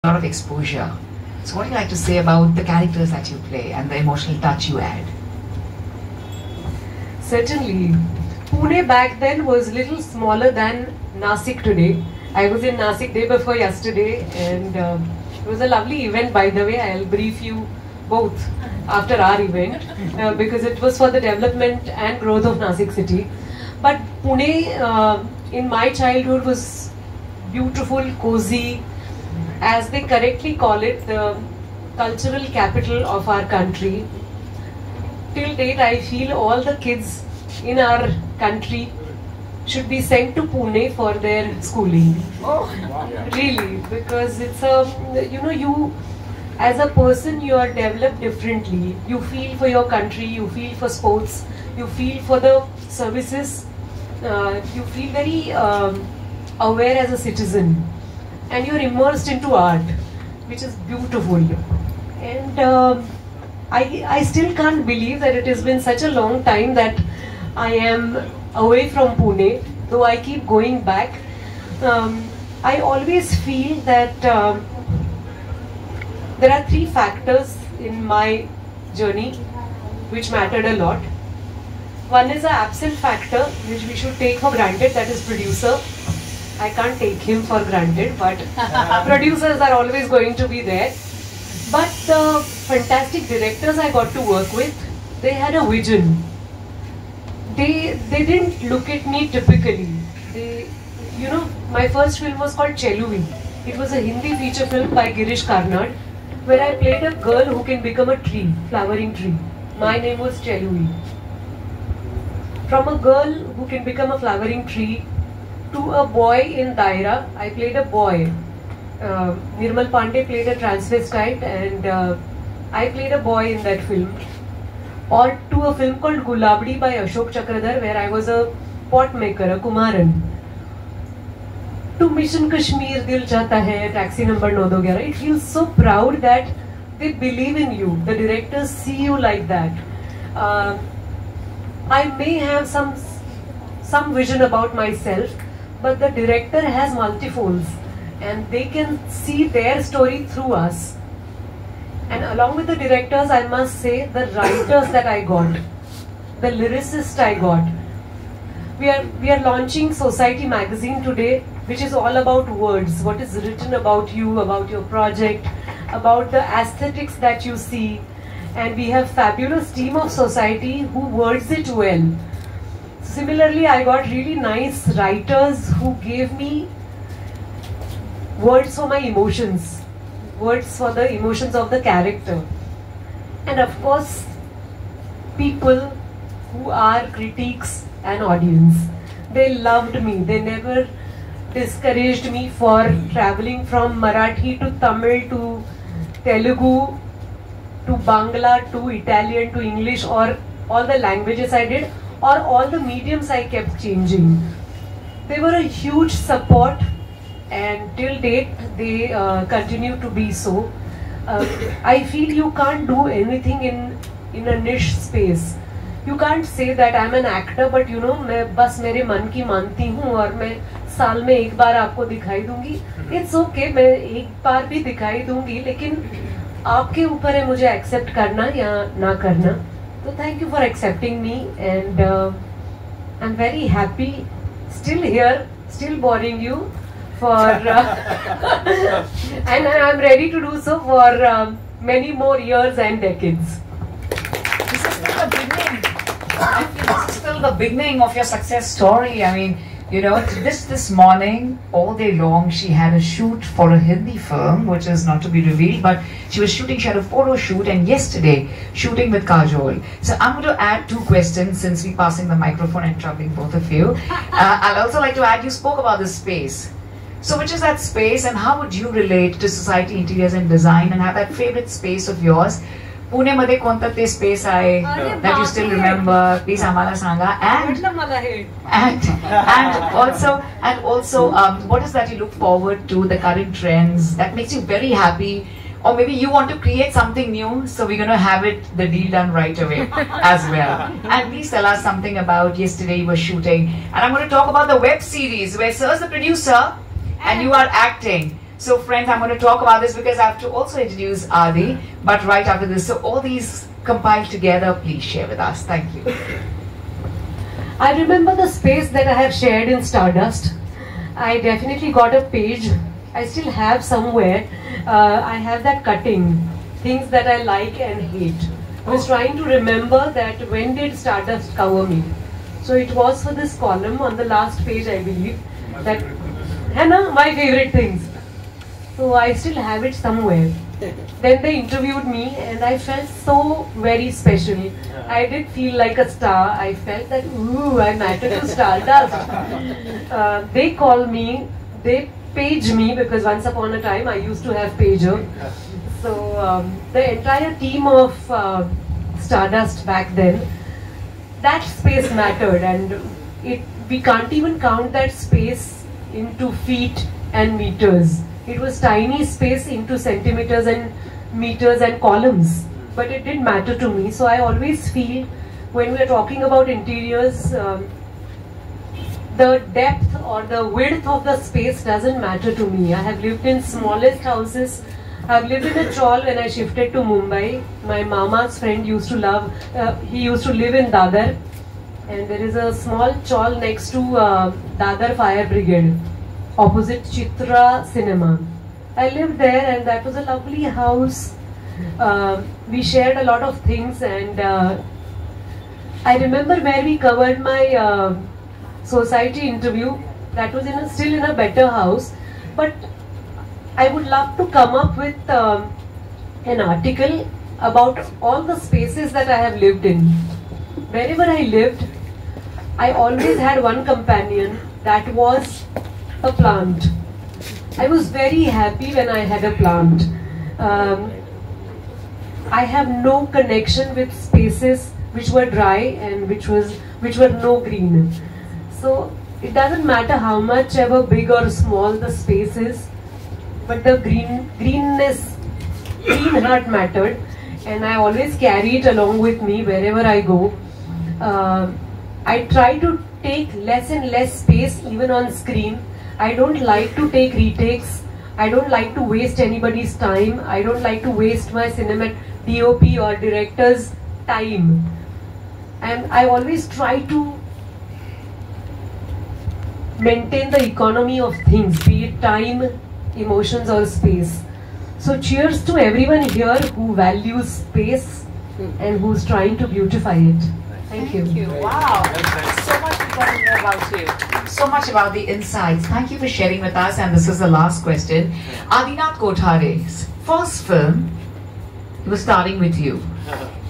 lot of exposure. So what do you like to say about the characters that you play and the emotional touch you add? Certainly. Pune back then was a little smaller than Nasik today. I was in Nasik day before yesterday, and it was a lovely event, by the way. I'll brief you both after our event because it was for the development and growth of Nasik city. But Pune in my childhood was beautiful, cozy, as they correctly call it, the cultural capital of our country. Till date, I feel all the kids in our country should be sent to Pune for their schooling. Oh, really? Because it's a, you as a person, you are developed differently. You feel for your country, you feel for sports, you feel for the services, you feel very aware as a citizen, and you're immersed into art, which is beautiful. And I still can't believe that it has been such a long time that I am away from Pune, though I keep going back. I always feel that there are three factors in my journey which mattered a lot. One is the absent factor, which we should take for granted, that is producer. I can't take him for granted, but producers are always going to be there. But the fantastic directors I got to work with, they had a vision. They didn't look at me typically. My first film was called Cheluvi. It was a Hindi feature film by Girish Karnad, where I played a girl who can become a tree, flowering tree. My name was Cheluvi. From a girl who can become a flowering tree to a boy in Daira, I played a boy. Nirmal Pandey played a transvestite, and I played a boy in that film. Or to a film called Gulabdi by Ashok Chakradhar, where I was a pot maker, a Kumaran. To Mission Kashmir, Dil Chahta Hai, Taxi Number 911, it feels so proud that they believe in you. The directors see you like that. I may have some vision about myself, but the director has multifolds, and they can see their story through us. And along with the directors, I must say, the writers that I got, the lyricists I got. We are launching Society magazine today, which is all about words. What is written about you, about your project, about the aesthetics that you see. And we have fabulous team of Society who words it well. Similarly, I got really nice writers who gave me words for my emotions, words for the emotions of the character. And of course, people who are critics and audience. They loved me. They never discouraged me for traveling from Marathi to Tamil to Telugu to Bangla to Italian to English, or all the languages I did, or all the mediums I kept changing. They were a huge support, and till date they continue to be so. I feel you can't do anything in a niche space. You can't say that I'm an actor, but मैं बस मेरे मन की मानती हूँ और मैं साल में एक बार आपको दिखाई दूंगी. It's okay, मैं एक बार भी दिखाई दूंगी, लेकिन आपके ऊपर है मुझे accept करना या ना करना. So thank you for accepting me, and I'm very happy, still here, still boring you for, and I'm ready to do so for many more years and decades. This is still the beginning. I feel this is still the beginning of your success story. I mean, this morning, all day long, she had a shoot for a Hindi film, which is not to be revealed, but she had a photo shoot, and yesterday, shooting with Kajol. So I'm going to add two questions since we're passing the microphone and troubling both of you. I'd also like to add, you spoke about the space. So which is that space, and how would you relate to Society Interiors and Design and have that favorite space of yours? Pune मध्ये कोणता ते space आहे that you still remember? Please आम्हाला सांगा. And also, what is that you look forward to, the current trends that makes you very happy, or maybe you want to create something new, so we're going to have the deal done right away as well. And please tell us something about yesterday you were shooting, and I'm going to talk about the web series where Sir's the producer and you are acting. So friends, I'm going to talk about this because I have to also introduce Adi, but right after this. So all these compiled together, please share with us. Thank you. I remember the space that I have shared in Stardust. I definitely got a page. I still have somewhere. I have that cutting, things that I like and hate. I was trying to remember that when did Stardust cover me. So it was for this column on the last page, I believe. That Hannah, my favorite things. So I still have it somewhere. Then they interviewed me and I felt so very special. I did feel like a star. I felt that, ooh, I matter to Stardust. They call me, they page me because once upon a time I used to have pager. So the entire team of Stardust back then, that space mattered, and we can't even count that space into feet and meters. It was tiny space into centimeters and meters and columns, but it did matter to me. So I always feel when we are talking about interiors, the depth or the width of the space doesn't matter to me. I have lived in smallest houses. I've lived in a chawl when I shifted to Mumbai. My mama's friend used to he used to live in Dadar, and there is a small chawl next to Dadar Fire Brigade, opposite Chitra Cinema. I lived there and that was a lovely house. We shared a lot of things, and I remember where we covered my society interview. That was still in a better house, but I would love to come up with an article about all the spaces that I have lived in. Wherever I lived, I always had one companion, that was a plant. I was very happy when I had a plant. I have no connection with spaces which were dry and which were no green. So it doesn't matter how much ever big or small the space is, but the green heart mattered, and I always carry it along with me wherever I go. I try to take less and less space even on screen. I don't like to take retakes. I don't like to waste anybody's time. I don't like to waste my cinema DOP or director's time. And I always try to maintain the economy of things, be it time, emotions or space. So cheers to everyone here who values space and who's trying to beautify it. Thank you. Wow. So much we want to know about you. So much about the insights. Thank you for sharing with us. And this is the last question. Adinath Kothare's first film, he was starring with you.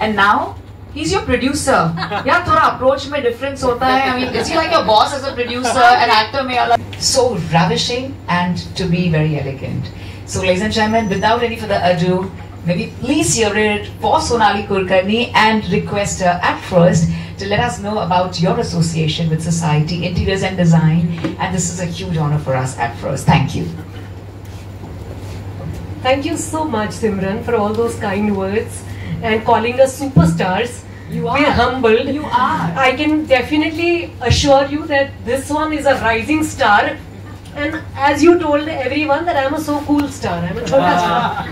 And now, he's your producer. Yeah, thoda approach mein difference hota hai. I mean, is he like your boss as a producer, an actor mein alag? So ravishing and to be very elegant. So ladies and gentlemen, without any further ado, maybe please hear it for Sonali Kulkarni and request her at first to let us know about your association with Society, Interiors and Design. And this is a huge honor for us at first. Thank you. Thank you so much, Simran, for all those kind words and calling us superstars. You are. We're humbled. You are. I can definitely assure you that this one is a rising star. And as you told everyone that I'm a so cool star. I'm a chota star.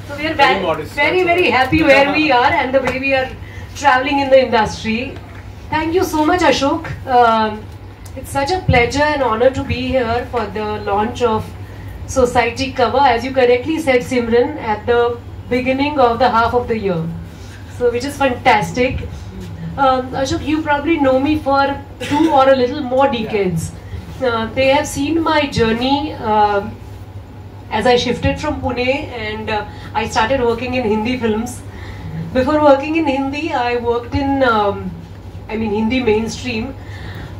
So we are very, very happy where we are and the way we are traveling in the industry. Thank you so much, Ashok. It's such a pleasure and honor to be here for the launch of Society cover, as you correctly said, Simran, at the beginning of the half of the year. So which is fantastic. Ashok, you probably know me for 2 or a little more decades. They have seen my journey as I shifted from Pune and I started working in Hindi films. Before working in Hindi, I worked in, Hindi mainstream.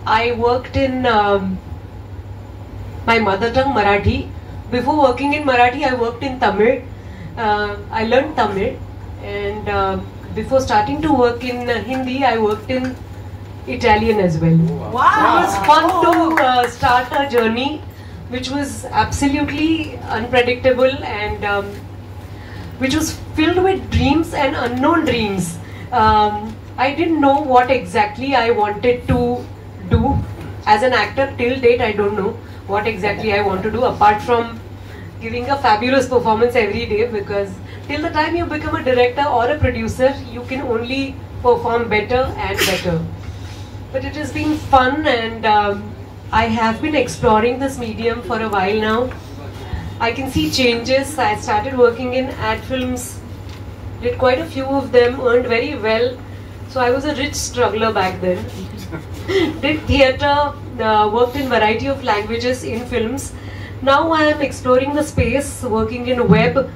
I worked in my mother tongue, Marathi. Before working in Marathi, I worked in Tamil. I learned Tamil, and before starting to work in Hindi, I worked in Italian as well. Wow! So it was fun to start a journey which was absolutely unpredictable and which was filled with dreams and unknown dreams. I didn't know what exactly I wanted to do as an actor. Till date, I don't know what exactly I want to do apart from giving a fabulous performance every day, because till the time you become a director or a producer, you can only perform better and better. But it has been fun, and I have been exploring this medium for a while now. I can see changes. I started working in ad films, did quite a few of them, earned very well. So I was a rich struggler back then. Did theatre, worked in variety of languages in films. Now I am exploring the space, working in web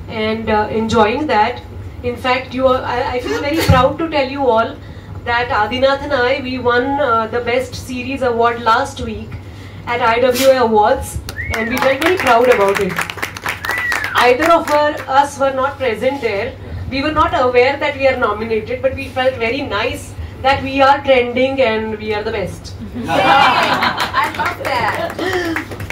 and enjoying that. In fact, I feel very proud to tell you all that Adinath and I, we won the Best Series Award last week at IWA Awards, and we felt very proud about it. Either of us were not present there. We were not aware that we are nominated, but we felt very nice that we are trending and we are the best. I love that.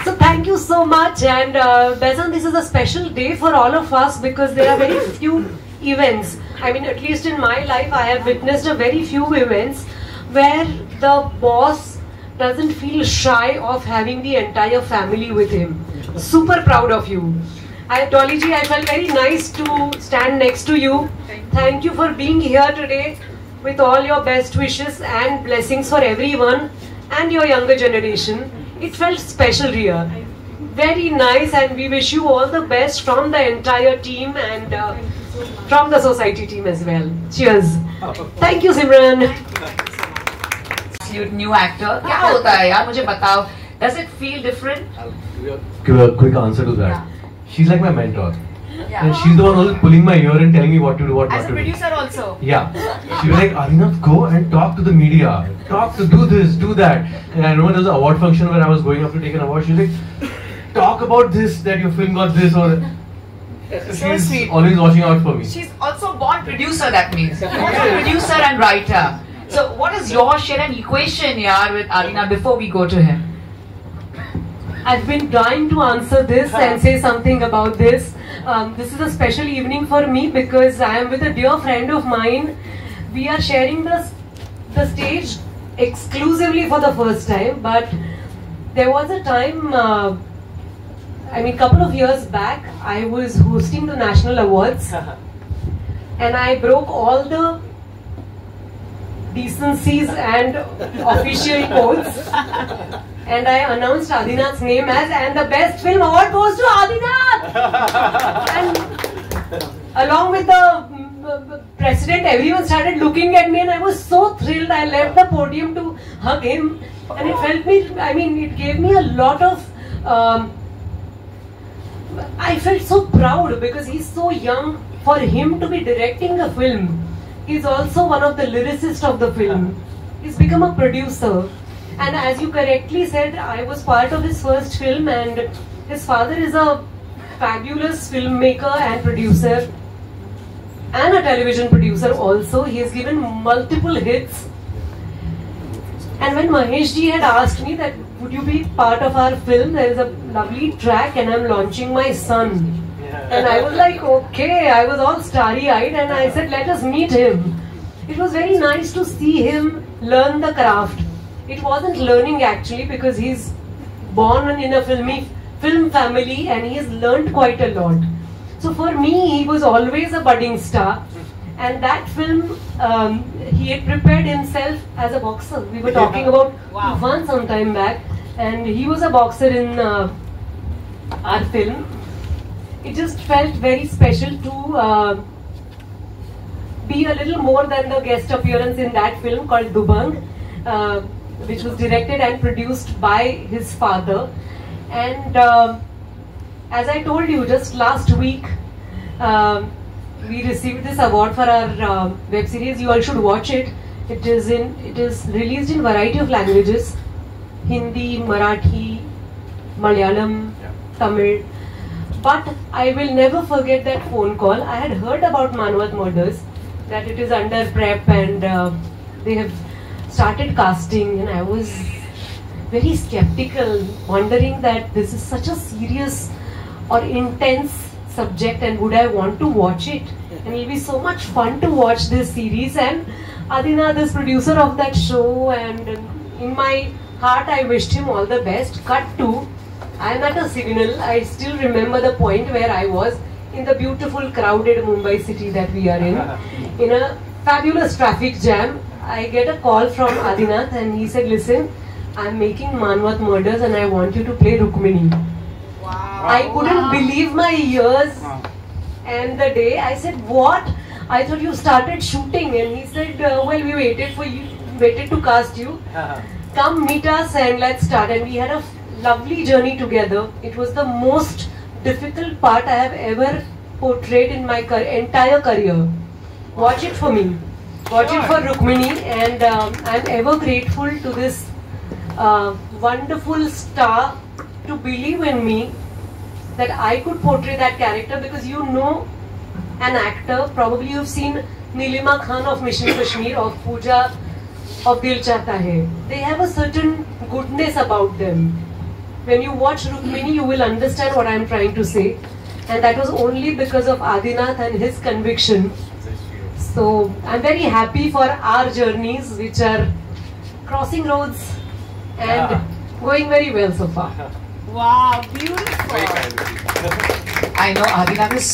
So thank you so much, and Bezan, this is a special day for all of us because there are very few events. I mean, at least in my life, I have witnessed a very few events where the boss doesn't feel shy of having the entire family with him. Super proud of you. Dolly ji, I felt very nice to stand next to you. Thank you for being here today with all your best wishes and blessings for everyone and your younger generation. It felt special here. Very nice, and we wish you all the best from the entire team and from the society team as well. Cheers. Thank you, Simran. New actor. क्या होता है यार मुझे बताओ. Does it feel different? I'll give a quick answer to that. Yeah. She's like my mentor. Yeah. And she's the one who's pulling my ear and telling me what to do, what As not a to do. producer also. Yeah. She was like, Adinath, go and talk to the media. Do this, do that. And I remember there was an award function where I was going up to take an award. She was like, talk about this, that your film got this, or... So She's sweet. always watching out for me. She's also born producer, that means. Producer and writer. So what is your share and equation here with Adina before we go to him? I've been trying to answer this and say something about this. This is a special evening for me because I am with a dear friend of mine. We are sharing the stage exclusively for the first time, but there was a time, I mean, couple of years back, I was hosting the National Awards and I broke all the decencies and official codes. And I announced Adinath's name as, and the best film award goes to Adinath! And along with the president, everyone started looking at me and I was so thrilled. I left the podium to hug him, and it felt me, I mean, it gave me a lot of, I felt so proud because he's so young. For him to be directing a film, he's also one of the lyricists of the film. He's become a producer. And as you correctly said, I was part of his first film, and his father is a fabulous filmmaker and producer and a television producer also. He has given multiple hits. And when Mahesh ji had asked me that, would you be part of our film? There is a lovely track and I'm launching my son. And I was like, okay, I was all starry-eyed and I said, let us meet him. It was very nice to see him learn the craft. It wasn't learning actually because he's born in a film family and he has learned quite a lot. So for me, he was always a budding star. And that film, he had prepared himself as a boxer. We were talking about Tufan some time back, and he was a boxer in our film. It just felt very special to be a little more than the guest appearance in that film called Dubang, which was directed and produced by his father. And as I told you, just last week, we received this award for our web series. You all should watch it. It is released in variety of languages: Hindi, Marathi, Malayalam, Tamil. But I will never forget that phone call. I had heard about Manavat Murders, that it is under prep and they have started casting, and I was very skeptical, wondering that this is such a serious or intense subject and would I want to watch it, and it will be so much fun to watch this series. And Adinath, this producer of that show, and in my heart I wished him all the best. Cut to I'm at a signal. I still remember the point where I was in the beautiful crowded Mumbai city that we are in a fabulous traffic jam. I get a call from Adinath and he said, listen, I'm making Manvat Murders and I want you to play Rukmini. Wow. I couldn't believe my ears. And the day I said, what? I thought you started shooting. And he said, well, we waited to cast you. Come meet us and let's start. And we had a lovely journey together. It was the most difficult part I have ever portrayed in my entire career. Watch it for me. Watch it for Rukmini. And I'm ever grateful to this wonderful star to believe in me that I could portray that character, because you know an actor, probably you've seen Nilima Khan of Mission Kashmir, of Pooja, of Dil Chahta Hai. They have a certain goodness about them. When you watch Rukmini, you will understand what I am trying to say. And that was only because of Adinath and his conviction. So I'm very happy for our journeys, which are crossing roads and going very well so far. Wow, beautiful. I know Adinath is